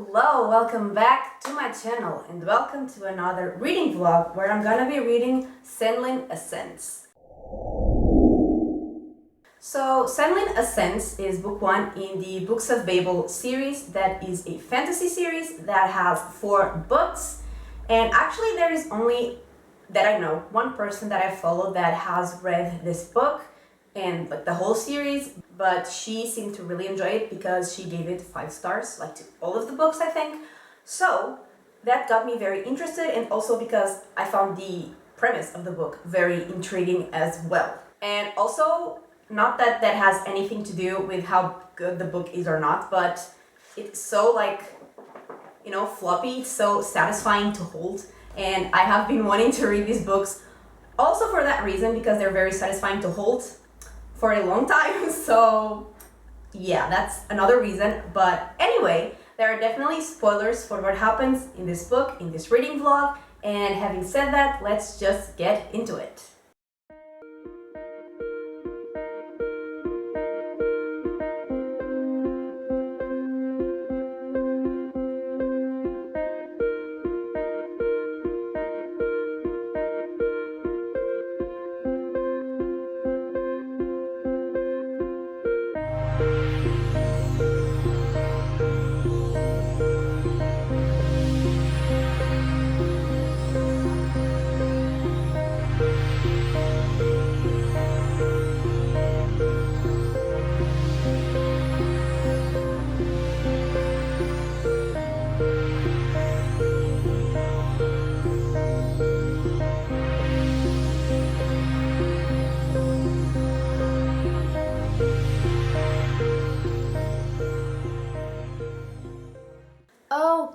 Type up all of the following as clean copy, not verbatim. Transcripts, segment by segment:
Hello, welcome back to my channel and welcome to another reading vlog where I'm gonna be reading Senlin Ascends. So Senlin Ascends is book 1 in the Books of Babel series. That is a fantasy series that has 4 books, and actually there is only, that I know, one person that I follow that has read this book and like the whole series, but she seemed to really enjoy it because she gave it 5 stars, like to all of the books, I think. So that got me very interested, and also because I found the premise of the book very intriguing as well. And also, not that that has anything to do with how good the book is or not, but it's so floppy, it's so satisfying to hold, and I have been wanting to read these books also for that reason, because they're very satisfying to hold for a long time. So yeah, that's another reason. But anyway, there are definitely spoilers for what happens in this book, in this reading vlog, and having said that, let's just get into it.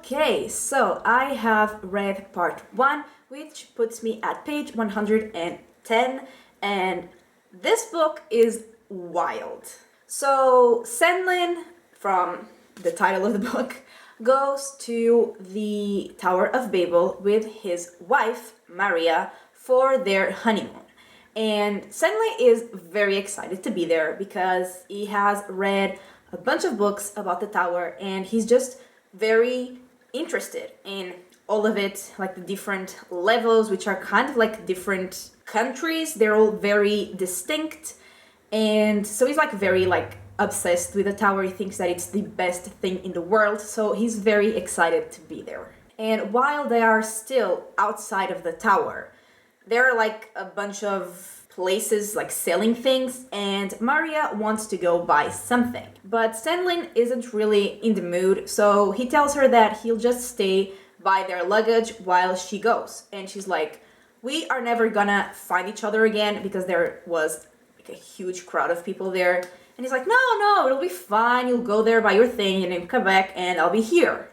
Okay, so I have read part 1, which puts me at page 110, and this book is wild. So Senlin, from the title of the book, goes to the Tower of Babel with his wife, Maria, for their honeymoon. And Senlin is very excited to be there because he has read a bunch of books about the tower, and he's just very interested in all of it, like the different levels, which are kind of like different countries. They're all very distinct, and so he's like very obsessed with the tower. He thinks that it's the best thing in the world, so he's very excited to be there. And while they are still outside of the tower, there are like a bunch of places like selling things, and Maria wants to go buy something. But Senlin isn't really in the mood, so he tells her that he'll just stay by their luggage while she goes. And she's like, we are never gonna find each other again, because there was like a huge crowd of people there. And he's like, no, it'll be fine. You'll go there, buy your thing, and then come back, and I'll be here.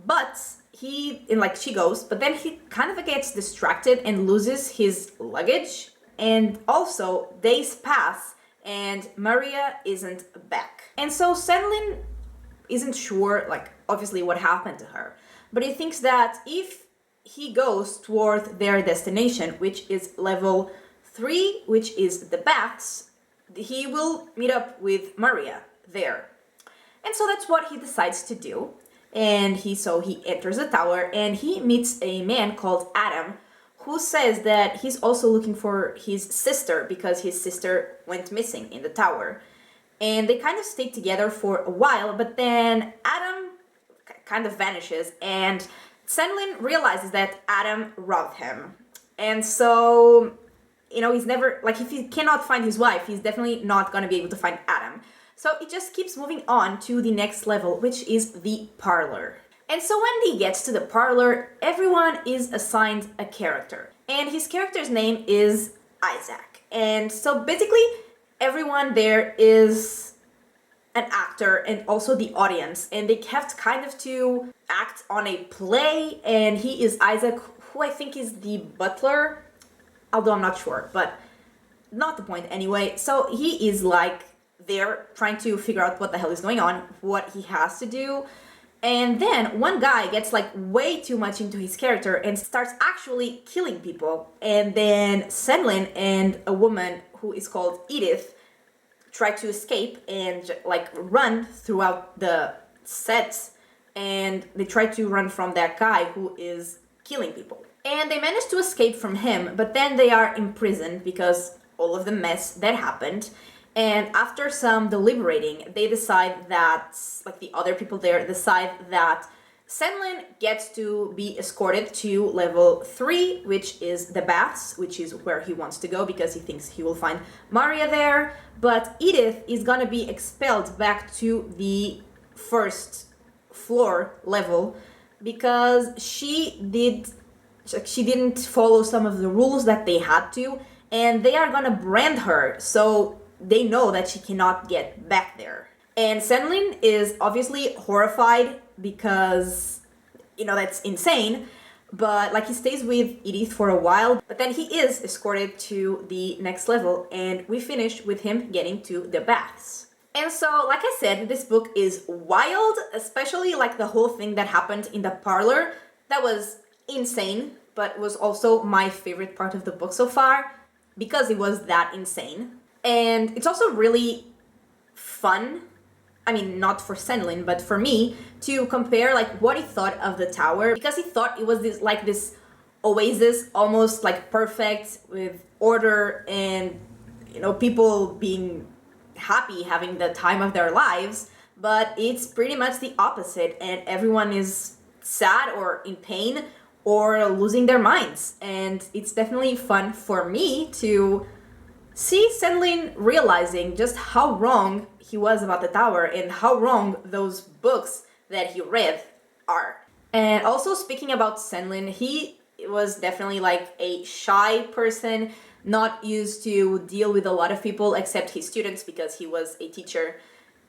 But she goes, but then he kind of gets distracted and loses his luggage. And also, days pass, and Maria isn't back. And so Senlin isn't sure, obviously what happened to her. But he thinks that if he goes toward their destination, which is level 3, which is the baths, he will meet up with Maria there. And so that's what he decides to do. And he enters the tower, and he meets a man called Adam, who says that he's also looking for his sister because his sister went missing in the tower. And they kind of stay together for a while, but then Adam kind of vanishes, and Senlin realizes that Adam robbed him. And so, he's never, if he cannot find his wife, he's definitely not going to be able to find Adam. So it just keeps moving on to the next level, which is the parlor. And so when he gets to the parlor, everyone is assigned a character. And his character's name is Isaac. And so basically, everyone there is an actor and also the audience. And they have kind of to act on a play. And he is Isaac, who I think is the butler. Although I'm not sure, but not the point anyway. So he is there trying to figure out what the hell is going on, what he has to do. And then one guy gets way too much into his character and starts actually killing people. And then Senlin and a woman who is called Edith try to escape and run throughout the set and they try to run from that guy who is killing people. And they manage to escape from him, but then they are imprisoned because all of the mess that happened. And after some deliberating, they decide that, like the other people there decide that Senlin gets to be escorted to level 3, which is the baths, which is where he wants to go because he thinks he will find Maria there. But Edith is gonna be expelled back to the first floor level because she didn't follow some of the rules that they had to, and they are gonna brand her, so they know that she cannot get back there. And Senlin is obviously horrified because, you know, that's insane, but like he stays with Edith for a while, but then he is escorted to the next level, and we finish with him getting to the baths. And so, like I said, this book is wild, especially like the whole thing that happened in the parlor. That was insane, but was also my favorite part of the book so far because it was that insane. And it's also really fun, I mean, not for Senlin, but for me, to compare like what he thought of the tower, because he thought it was this oasis, almost like perfect with order and, you know, people being happy, having the time of their lives. But it's pretty much the opposite, and everyone is sad or in pain or losing their minds. And it's definitely fun for me to see Senlin realizing just how wrong he was about the tower and how wrong those books that he read are. And also, speaking about Senlin, he was definitely like a shy person, not used to deal with a lot of people except his students because he was a teacher,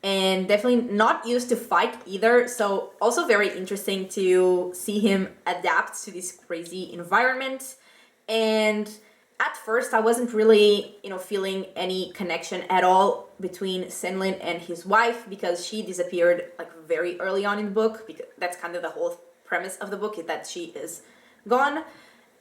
and definitely not used to fight either. So also very interesting to see him adapt to this crazy environment. And at first I wasn't really, you know, feeling any connection at all between Senlin and his wife because she disappeared like very early on in the book, because that's kind of the whole premise of the book, is that she is gone.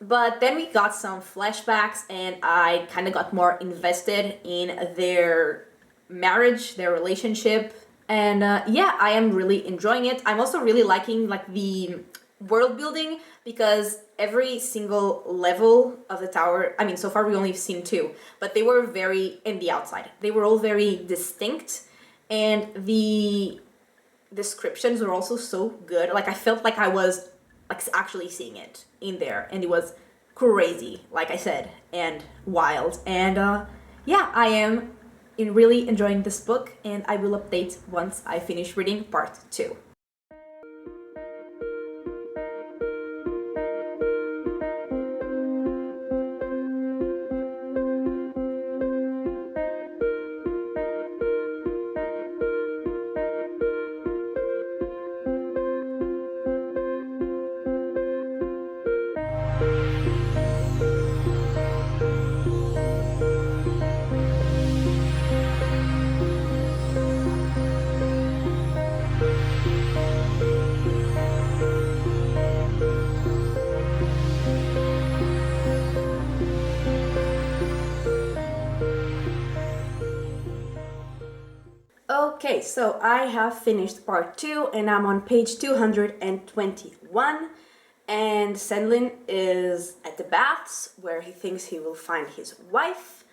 But then we got some flashbacks and I kind of got more invested in their marriage, their relationship. And yeah, I am really enjoying it. I'm also really liking like the world building, because every single level of the tower, I mean, so far we only seen 2, but they were very, in the outside, they were all very distinct, and the descriptions were also so good. Like I felt like I was like actually seeing it in there, and it was crazy, like I said, and wild. And yeah, I am really enjoying this book, and I will update once I finish reading part 2. Okay, so I have finished part 2 and I'm on page 221, and Senlin is at the baths where he thinks he will find his wife,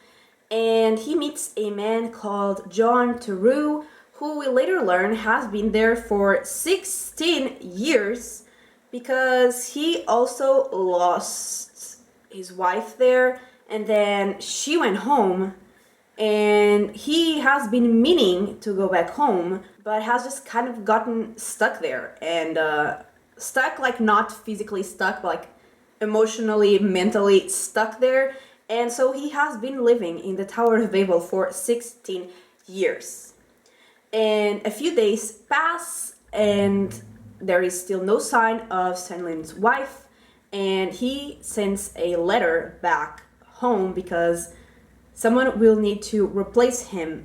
and he meets a man called John Theroux, who we later learn has been there for 16 years because he also lost his wife there, and then she went home. And he has been meaning to go back home, but has just kind of gotten stuck there. And stuck, like not physically stuck, but like emotionally, mentally stuck there. And so he has been living in the Tower of Babel for 16 years. And a few days pass, and there is still no sign of Senlin's wife. And he sends a letter back home because someone will need to replace him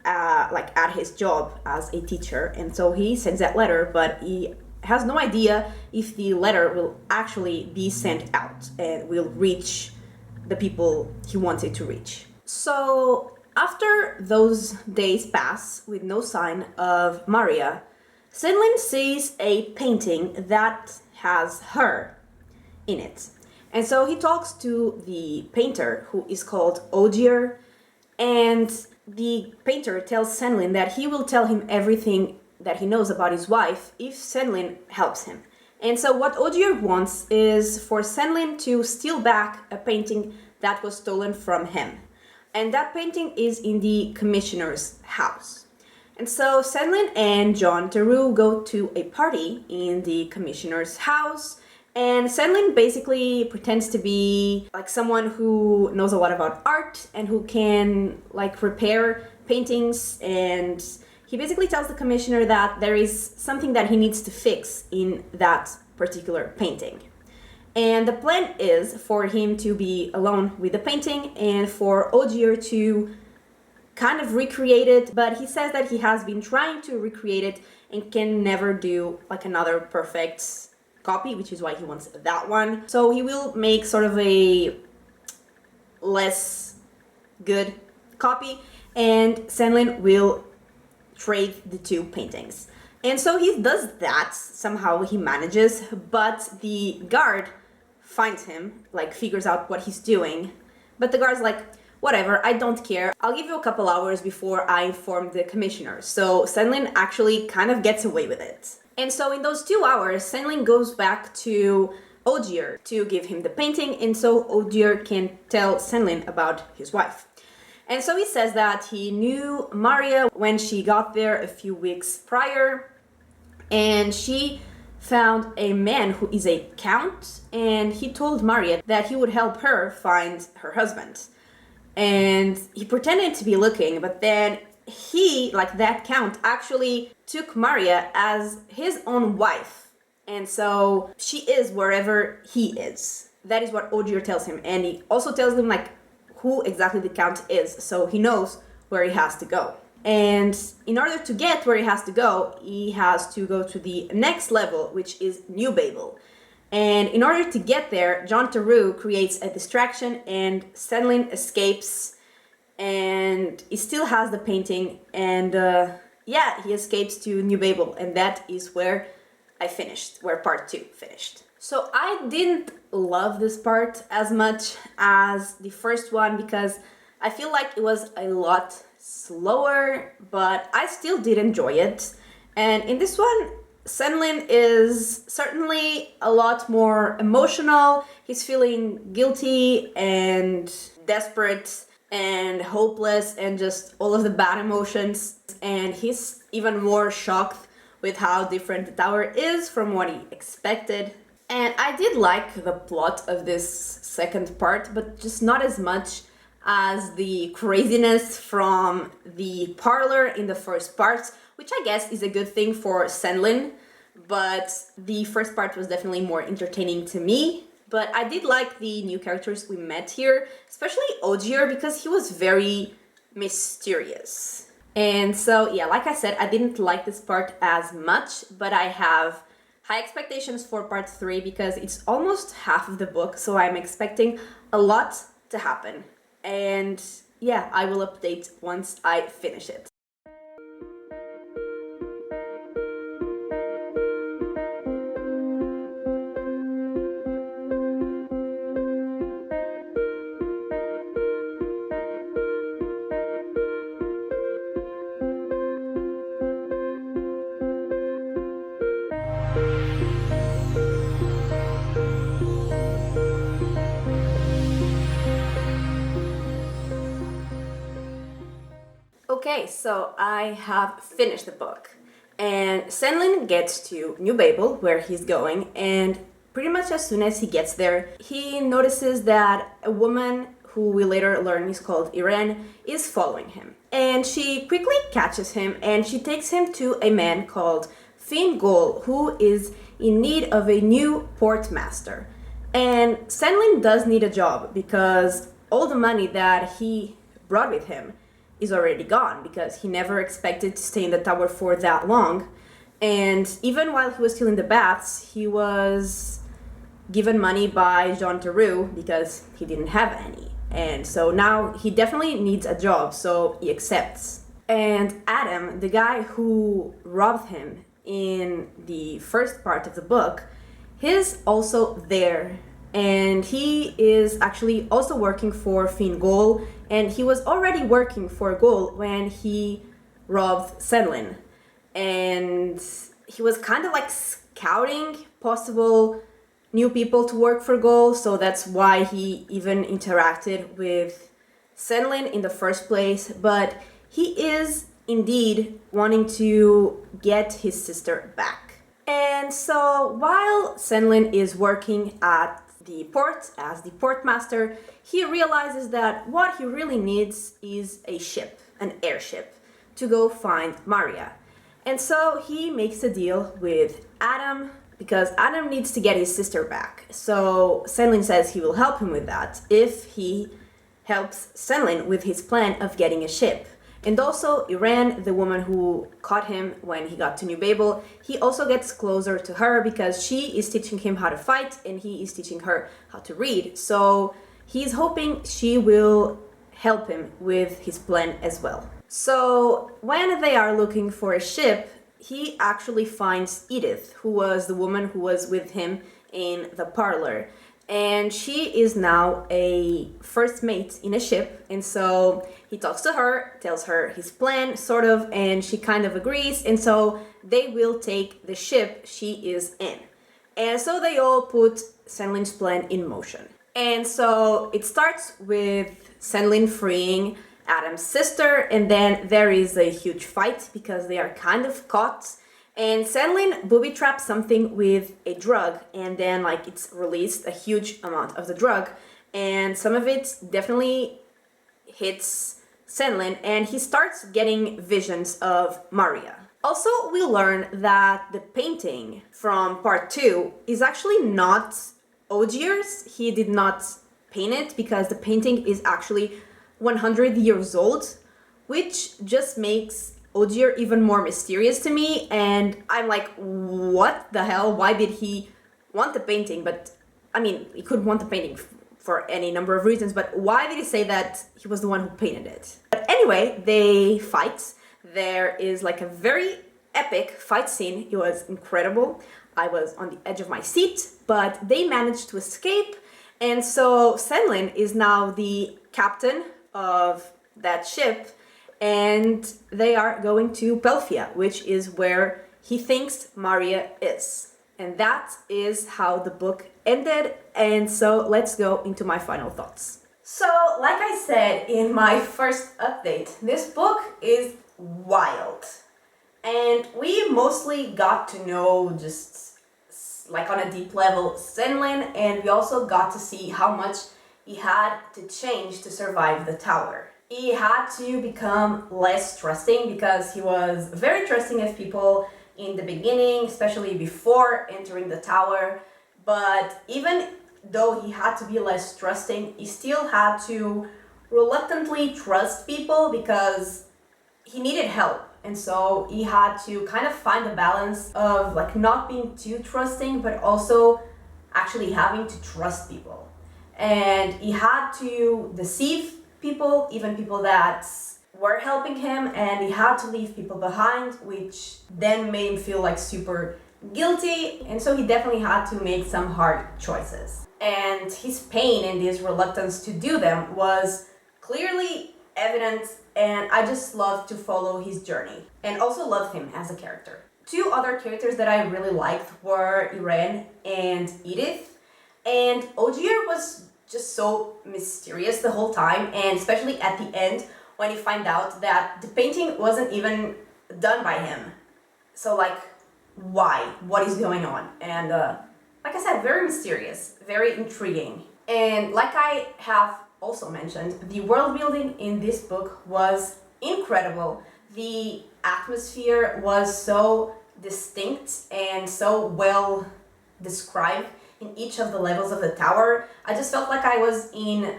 like at his job as a teacher. And so he sends that letter, but he has no idea if the letter will actually be sent out and will reach the people he wants it to reach. So after those days pass with no sign of Maria, Senlin sees a painting that has her in it. And so he talks to the painter, who is called Ogier, and the painter tells Senlin that he will tell him everything that he knows about his wife if Senlin helps him. And so what Ogier wants is for Senlin to steal back a painting that was stolen from him. And that painting is in the commissioner's house. And so Senlin and John Theroux go to a party in the commissioner's house, and Senlin basically pretends to be like someone who knows a lot about art and who can like repair paintings, and he basically tells the commissioner that there is something that he needs to fix in that particular painting. And the plan is for him to be alone with the painting and for Ogier to kind of recreate it, but he says that he has been trying to recreate it and can never do like another perfect copy, which is why he wants that one. So he will make sort of a less good copy, and Senlin will trade the two paintings. And so he does that, somehow he manages, but the guard finds him, like figures out what he's doing, but the guard's like, whatever, I don't care. I'll give you a couple hours before I inform the commissioner. So Senlin actually kind of gets away with it. And so in those 2 hours, Senlin goes back to Ogier to give him the painting, and so Ogier can tell Senlin about his wife. And so he says that he knew Maria when she got there a few weeks prior, and she found a man who is a count, and he told Maria that he would help her find her husband. And he pretended to be looking, but then he, like that count, actually took Maria as his own wife. And so she is wherever he is. That is what Ogier tells him. And he also tells him like who exactly the count is, so he knows where he has to go. And in order to get where he has to go to the next level, which is New Babel. And in order to get there, John Theroux creates a distraction and Senlin escapes, and he still has the painting, and he escapes to New Babel, and that is where where part 2 finished. So I didn't love this part as much as the first one because I feel like it was a lot slower, but I still did enjoy it. And in this one, Senlin is certainly a lot more emotional. He's feeling guilty and desperate and hopeless and just all of the bad emotions. And he's even more shocked with how different the tower is from what he expected. And I did like the plot of this second part, but just not as much as the craziness from the parlor in the first part, which I guess is a good thing for Senlin, but the first part was definitely more entertaining to me. But I did like the new characters we met here, especially Ogier, because he was very mysterious. And so, yeah, like I said, I didn't like this part as much, but I have high expectations for part 3 because it's almost half of the book, so I'm expecting a lot to happen. And yeah, I will update once I finish it. Okay, so I have finished the book, and Senlin gets to New Babel, where he's going, and pretty much as soon as he gets there, he notices that a woman, who we later learn is called Irene, is following him. And she quickly catches him, and she takes him to a man called Fingol, who is in need of a new portmaster. And Senlin does need a job, because all the money that he brought with him is already gone, because he never expected to stay in the tower for that long. And even while he was still in the baths, he was given money by John Theroux because he didn't have any. And so now he definitely needs a job, so he accepts. And Adam, the guy who robbed him, in the first part of the book, he's also there. And he is actually also working for Fingol, and he was already working for Gol when he robbed Senlin. And he was kind of like scouting possible new people to work for Gol, so that's why he even interacted with Senlin in the first place. But he is indeed wanting to get his sister back. And so while Senlin is working at the port as the portmaster, he realizes that what he really needs is a ship, an airship, to go find Maria. And so he makes a deal with Adam, because Adam needs to get his sister back. So Senlin says he will help him with that if he helps Senlin with his plan of getting a ship. And also Iran, the woman who caught him when he got to New Babel, he also gets closer to her because she is teaching him how to fight and he is teaching her how to read. So he's hoping she will help him with his plan as well. So when they are looking for a ship, he actually finds Edith, who was the woman who was with him in the parlor. And she is now a first mate in a ship, and so he talks to her, tells her his plan, sort of, and she kind of agrees, and so they will take the ship she is in. And so they all put Senlin's plan in motion. And so it starts with Senlin freeing Adam's sister, and then there is a huge fight because they are kind of caught. And Senlin booby traps something with a drug, and then like it's released a huge amount of the drug, and some of it definitely hits Senlin, and he starts getting visions of Maria. Also, we learn that the painting from part 2 is actually not Ogier's. He did not paint it because the painting is actually 100 years old, which just makes Ogier even more mysterious to me, and I'm like, what the hell? Why did he want the painting? But I mean, he could want the painting for any number of reasons, but why did he say that he was the one who painted it? But anyway, they fight. There is like a very epic fight scene. It was incredible. I was on the edge of my seat, but they managed to escape, and so Senlin is now the captain of that ship, and they are going to Pelfia, which is where he thinks Maria is. And that is how the book ended, and so let's go into my final thoughts. So, like I said in my first update, this book is wild. And we mostly got to know, just like on a deep level, Senlin, and we also got to see how much he had to change to survive the tower. He had to become less trusting because he was very trusting of people in the beginning, especially before entering the tower. But even though he had to be less trusting, he still had to reluctantly trust people because he needed help. And so he had to kind of find a balance of like not being too trusting, but also actually having to trust people. And he had to deceive people, even people that were helping him, and he had to leave people behind, which then made him feel like super guilty, and so he definitely had to make some hard choices. And his pain and his reluctance to do them was clearly evident, and I just loved to follow his journey, and also loved him as a character. Two other characters that I really liked were Irene and Edith, and Ogier was just so mysterious the whole time, and especially at the end when you find out that the painting wasn't even done by him. So like, why? What is going on? And like I said, very mysterious, very intriguing. And like I have also mentioned, the world building in this book was incredible. The atmosphere was so distinct and so well described in each of the levels of the tower. I just felt like I was in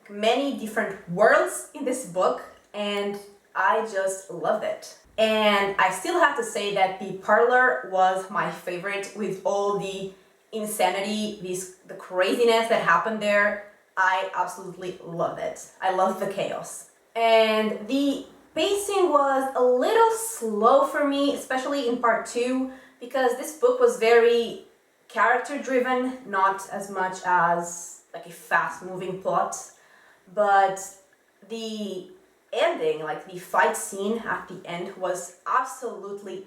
many different worlds in this book, and I just loved it. And I still have to say that the parlor was my favorite with all the insanity, the craziness that happened there. I absolutely loved it. I love the chaos. And the pacing was a little slow for me, especially in part 2, because this book was very character driven, not as much as like a fast moving plot. But the ending, like the fight scene at the end, was absolutely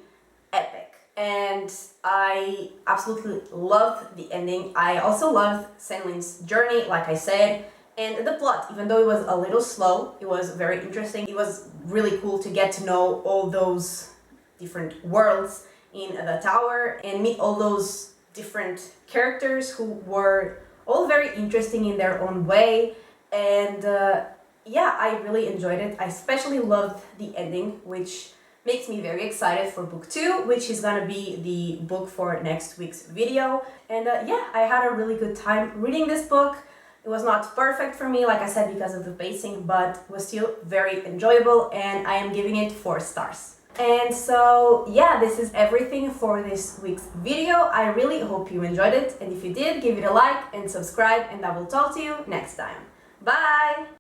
epic. And I absolutely loved the ending. I also loved Senlin's journey, like I said. And the plot, even though it was a little slow, it was very interesting. It was really cool to get to know all those different worlds in the tower and meet all those different characters who were all very interesting in their own way. And yeah, I really enjoyed it. I especially loved the ending, which makes me very excited for book 2, which is gonna be the book for next week's video. And yeah, I had a really good time reading this book. It was not perfect for me, like I said, because of the pacing, but was still very enjoyable, and I am giving it 4 stars. And so yeah, this is everything for this week's video. I really hope you enjoyed it, and if you did, give it a like and subscribe, and I will talk to you next time. Bye!